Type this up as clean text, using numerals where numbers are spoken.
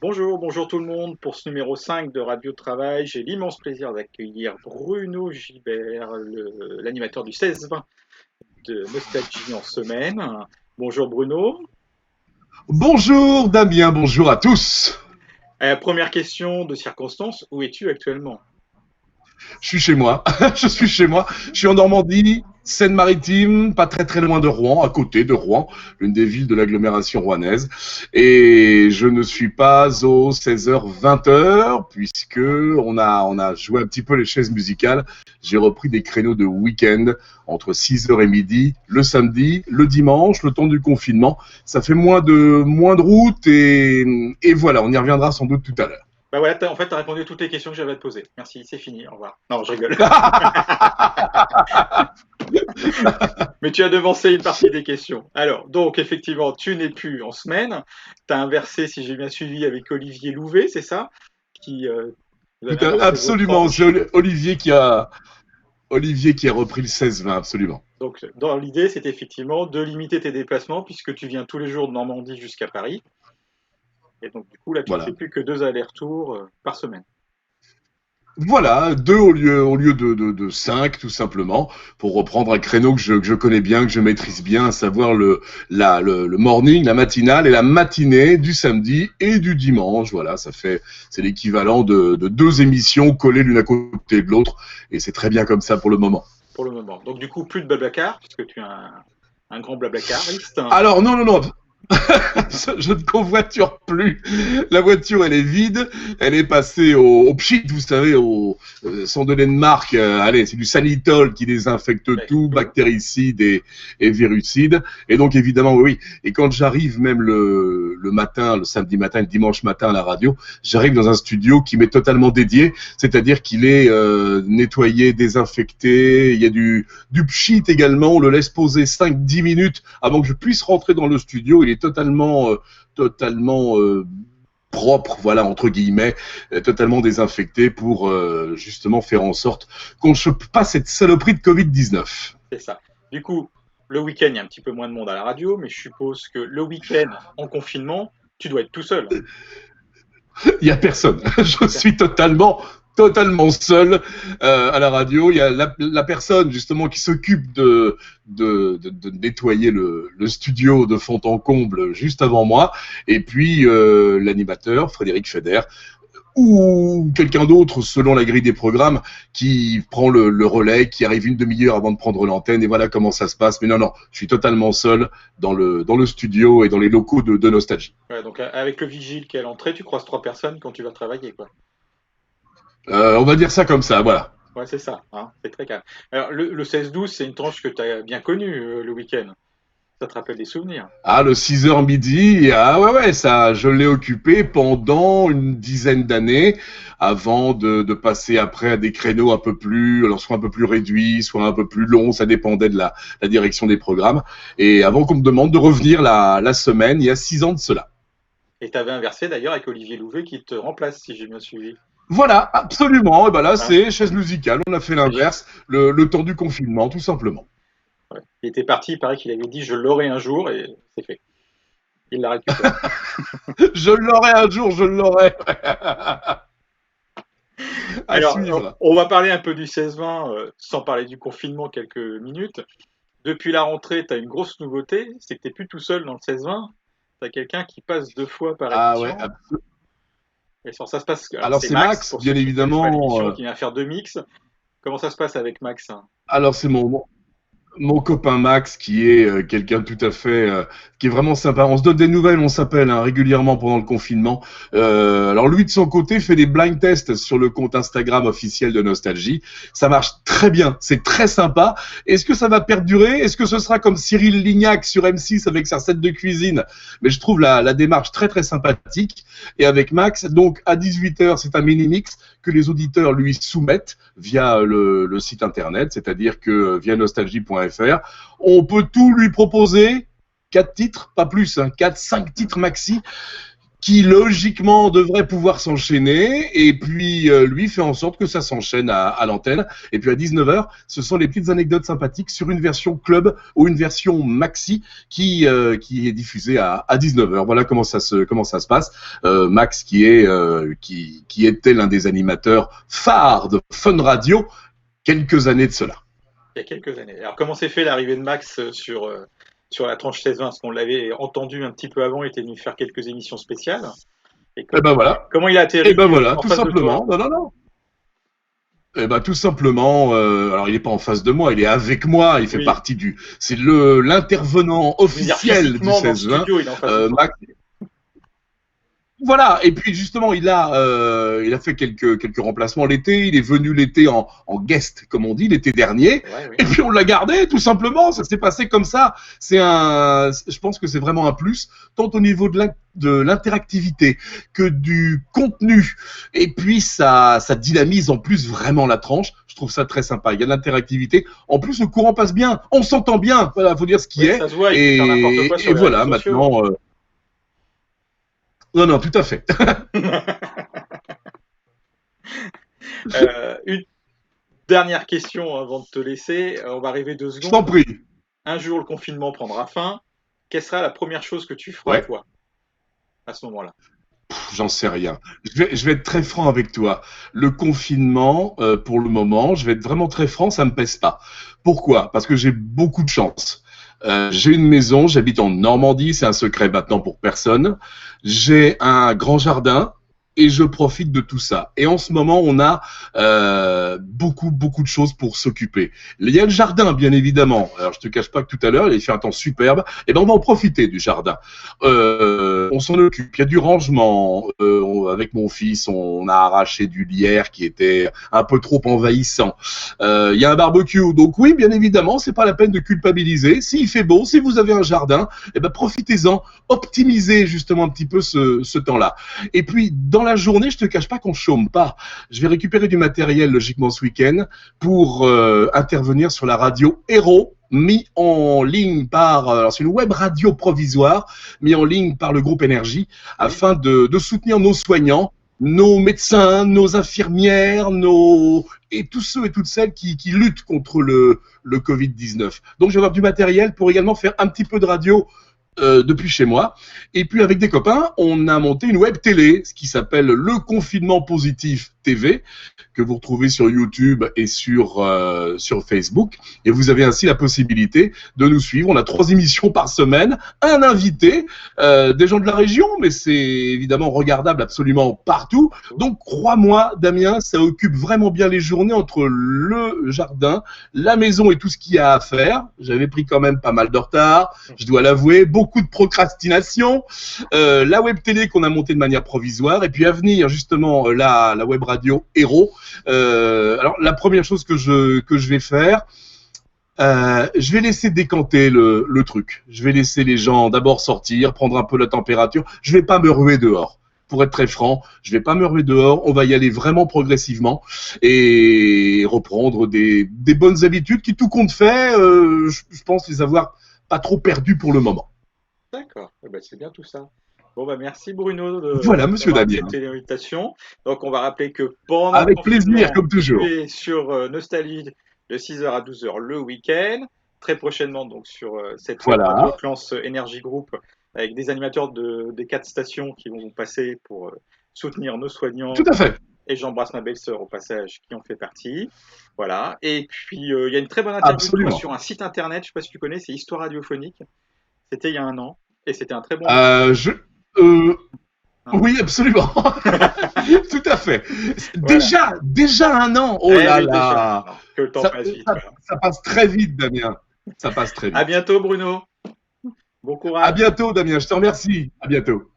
Bonjour, bonjour tout le monde. Pour ce numéro 5 de Radio Travail, j'ai l'immense plaisir d'accueillir Bruno Gibert, l'animateur du 16-20 de Nostalgie en semaine. Bonjour Bruno. Bonjour Damien, bonjour à tous. Première question de circonstance, où es-tu actuellement? Je suis chez moi, je suis chez moi, je suis en Normandie, Seine-Maritime, pas très très loin de Rouen, à côté de Rouen, l'une des villes de l'agglomération rouennaise. Et je ne suis pas aux 16h-20h, puisque on a joué un petit peu les chaises musicales. J'ai repris des créneaux de week-end entre 6h et midi, le samedi, le dimanche, le temps du confinement. Ça fait moins de route et voilà, on y reviendra sans doute tout à l'heure. Bah voilà, en fait, tu as répondu à toutes les questions que j'avais à te poser. Merci, c'est fini, au revoir. Non, je rigole. Mais tu as devancé une partie des questions. Alors, donc, effectivement, tu n'es plus en semaine. Tu as inversé, si j'ai bien suivi, avec Olivier Louvet, c'est ça? Qui, vous avez inversé vos Absolument, tranches. c'est Olivier qui a repris le 16-20, absolument. Donc, dans l'idée, c'est effectivement de limiter tes déplacements puisque tu viens tous les jours de Normandie jusqu'à Paris. Et donc, du coup, là, tu ne fais Voilà. plus que 2 allers-retours par semaine. Voilà, deux au lieu de cinq, tout simplement, pour reprendre un créneau que je connais bien, que je maîtrise bien, à savoir le morning, la matinale et la matinée du samedi et du dimanche. Voilà, c'est l'équivalent de deux émissions collées l'une à côté de l'autre, et c'est très bien comme ça pour le moment. Pour le moment. Donc, du coup, plus de blablacar puisque tu es un grand blablacariste. Alors, non, non, non, je ne convoiture plus. La voiture, elle est vide. Elle est passée au pchit, vous savez, sans donner de marque. Allez, c'est du Sanitol qui désinfecte Ouais, tout, tout. bactéricide et virucide. Et donc, évidemment, oui. Et quand j'arrive même le matin, le samedi matin, le dimanche matin à la radio, j'arrive dans un studio qui m'est totalement dédié. C'est-à-dire qu'il est nettoyé, désinfecté. Il y a du pchit également. On le laisse poser 5-10 minutes avant que je puisse rentrer dans le studio. Il est totalement propre, voilà, entre guillemets, totalement désinfecté pour justement faire en sorte qu'on ne chope pas cette saloperie de Covid-19. C'est ça. Du coup, le week-end, il y a un petit peu moins de monde à la radio, mais je suppose que le week-end, en confinement, tu dois être tout seul. Il n'y a personne. Je suis totalement seul à la radio. Il y a la personne justement qui s'occupe de nettoyer le studio de fond en comble juste avant moi, et puis l'animateur Frédéric Feder ou quelqu'un d'autre selon la grille des programmes qui prend le relais, qui arrive une demi-heure avant de prendre l'antenne, et voilà comment ça se passe. Mais non, non, je suis totalement seul dans le studio et dans les locaux de Nostalgie. Ouais, donc, avec le vigile qui est à l'entrée, tu croises 3 personnes quand tu vas travailler, quoi. On va dire ça comme ça, voilà. Ouais, c'est ça, hein, c'est très calme. Alors, le 16-12, c'est une tranche que tu as bien connue le week-end. Ça te rappelle des souvenirs. Ah, le 6h midi, ah ouais, ouais, ça, je l'ai occupé pendant une dizaine d'années avant de passer après à des créneaux un peu plus, alors soit un peu plus réduits, soit un peu plus longs, ça dépendait de la direction des programmes. Et avant qu'on me demande de revenir la semaine, il y a 6 ans de cela. Et tu avais inversé d'ailleurs avec Olivier Louvet qui te remplace, si j'ai bien suivi. Voilà, absolument. Et ben là, Hein. c'est chaise musicale. On a fait l'inverse, le temps du confinement, tout simplement. Ouais. Il était parti, il paraît qu'il avait dit je l'aurai un jour et c'est fait. Il l'a récupéré. Je l'aurai un jour, je l'aurai. À Alors, suivre. on va parler un peu du 16-20 sans parler du confinement quelques minutes. Depuis la rentrée, tu as une grosse nouveauté, c'est que tu n'es plus tout seul dans le 16-20. Tu as quelqu'un qui passe 2 fois par Ah ouais. émission. Et ça se passe. Alors, Alors c'est c'est Max, Max, pour ceux bien qui ne connaissent pas évidemment. l'émission, qui vient faire 2 mix. Comment ça se passe avec Max, hein? Alors c'est mon copain Max qui est quelqu'un de tout à fait qui est vraiment sympa. On se donne des nouvelles, on s'appelle régulièrement pendant le confinement. Alors lui de son côté fait des blind tests sur le compte Instagram officiel de Nostalgie. Ça marche très bien, c'est très sympa. Est-ce que ça va perdurer? Est-ce que ce sera comme Cyril Lignac sur M6 avec sa recette de cuisine? Mais je trouve la démarche très très sympathique. Et avec Max, donc à 18h, c'est un mini mix que les auditeurs lui soumettent via le site internet, c'est-à-dire que via nostalgie.fr, on peut tout lui proposer, 4 titres, pas plus, 4-5 titres maxi, qui logiquement devrait pouvoir s'enchaîner, et puis lui fait en sorte que ça s'enchaîne à l'antenne. Et puis à 19h, ce sont les petites anecdotes sympathiques sur une version club ou une version maxi qui est diffusée à 19h. Voilà comment ça se passe. Max qui était l'un des animateurs phares de Fun Radio quelques années de cela. Il y a quelques années. Alors comment s'est fait l'arrivée de Max sur la tranche 16-20, parce qu'on l'avait entendu un petit peu avant, il était venu faire quelques émissions spéciales. Et ben voilà. Comment il a atterri? Et ben voilà, tout simplement. Non. Eh ben tout simplement. Alors il est pas en face de moi, il est avec moi. Il fait partie c'est l'intervenant officiel du 16-20. Max. Voilà, et puis justement, il a fait quelques remplacements l'été. Il est venu l'été en guest, comme on dit, l'été dernier. Ouais. Et puis on l'a gardé, tout simplement. Ça s'est passé comme ça. Je pense que c'est vraiment un plus, tant au niveau de l'interactivité que du contenu. Et puis ça dynamise en plus vraiment la tranche. Je trouve ça très sympa. Il y a de l'interactivité. En plus, le courant passe bien. On s'entend bien. Voilà, faut dire ce qui est. Ça se voit, il peut faire n'importe quoi sur les voilà, réseaux sociaux. maintenant. Non, tout à fait. Une dernière question avant de te laisser. On va arriver 2 secondes. Je t'en prie. Un jour, le confinement prendra fin. Quelle sera la première chose que tu feras, toi, à ce moment-là? J'en sais rien. Je vais être très franc avec toi. Le confinement, pour le moment, je vais être vraiment très franc, ça me pèse pas. Pourquoi? Parce que j'ai beaucoup de chance. J'ai une maison, j'habite en Normandie, c'est un secret maintenant pour personne. J'ai un grand jardin et je profite de tout ça. Et en ce moment, on a beaucoup de choses pour s'occuper. Il y a le jardin, bien évidemment. Alors, je te cache pas que tout à l'heure, il fait un temps superbe. Et ben, on va en profiter du jardin. On s'en occupe. Il y a du rangement. Avec mon fils, on a arraché du lierre qui était un peu trop envahissant. Il y a un barbecue. Donc oui, bien évidemment, c'est pas la peine de culpabiliser. S'il fait beau, si vous avez un jardin, eh ben, profitez-en. Optimisez justement un petit peu ce temps-là. Et puis, dans la journée, je te cache pas qu'on chôme pas. Je vais récupérer du matériel logiquement ce week-end pour intervenir sur la radio Héros, mis en ligne par, c'est une web radio provisoire, mis en ligne par le groupe Énergie, afin de soutenir nos soignants, nos médecins, nos infirmières, et tous ceux et toutes celles qui luttent contre le Covid-19. Donc je vais avoir du matériel pour également faire un petit peu de radio depuis chez moi. Et puis avec des copains, on a monté une web télé, ce qui s'appelle Le Confinement Positif TV, que vous retrouvez sur YouTube et sur Facebook. Et vous avez ainsi la possibilité de nous suivre. On a 3 émissions par semaine, un invité, des gens de la région, mais c'est évidemment regardable absolument partout. Donc crois-moi, Damien, ça occupe vraiment bien les journées entre le jardin, la maison et tout ce qu'il y a à faire. J'avais pris quand même pas mal de retard, je dois l'avouer, beaucoup de procrastination, la web télé qu'on a montée de manière provisoire, et puis à venir justement la web radio Héros. Alors la première chose que je vais faire, je vais laisser décanter le truc. Je vais laisser les gens d'abord sortir, prendre un peu la température. Je vais pas me ruer dehors. Pour être très franc, je vais pas me ruer dehors. On va y aller vraiment progressivement et reprendre des bonnes habitudes qui, tout compte fait, je pense les avoir pas trop perdues pour le moment. D'accord, c'est bien tout ça. Bon, merci Bruno voilà, monsieur Damien. Accepté l'invitation. Donc on va rappeler que pendant avec plaisir, comme toujours, tu es sur Nostalgie de 6h à 12h le week-end. Très prochainement, donc sur cette radio Clans Energy Group, avec des animateurs des 4 stations qui vont passer pour soutenir nos soignants. Tout à fait. Et j'embrasse ma belle-sœur au passage qui en fait partie. Voilà. Et puis il y a une très bonne interview sur un site internet, je ne sais pas si tu connais, c'est Histoire radiophonique. C'était il y a 1 an et c'était un très bon. Oui, absolument. Tout à fait. Voilà. Déjà 1 an. Oh là là. Que le temps passe vite. Ça passe très vite, Damien. Ça passe très vite. À bientôt, Bruno. Bon courage. À bientôt, Damien. Je te remercie. À bientôt.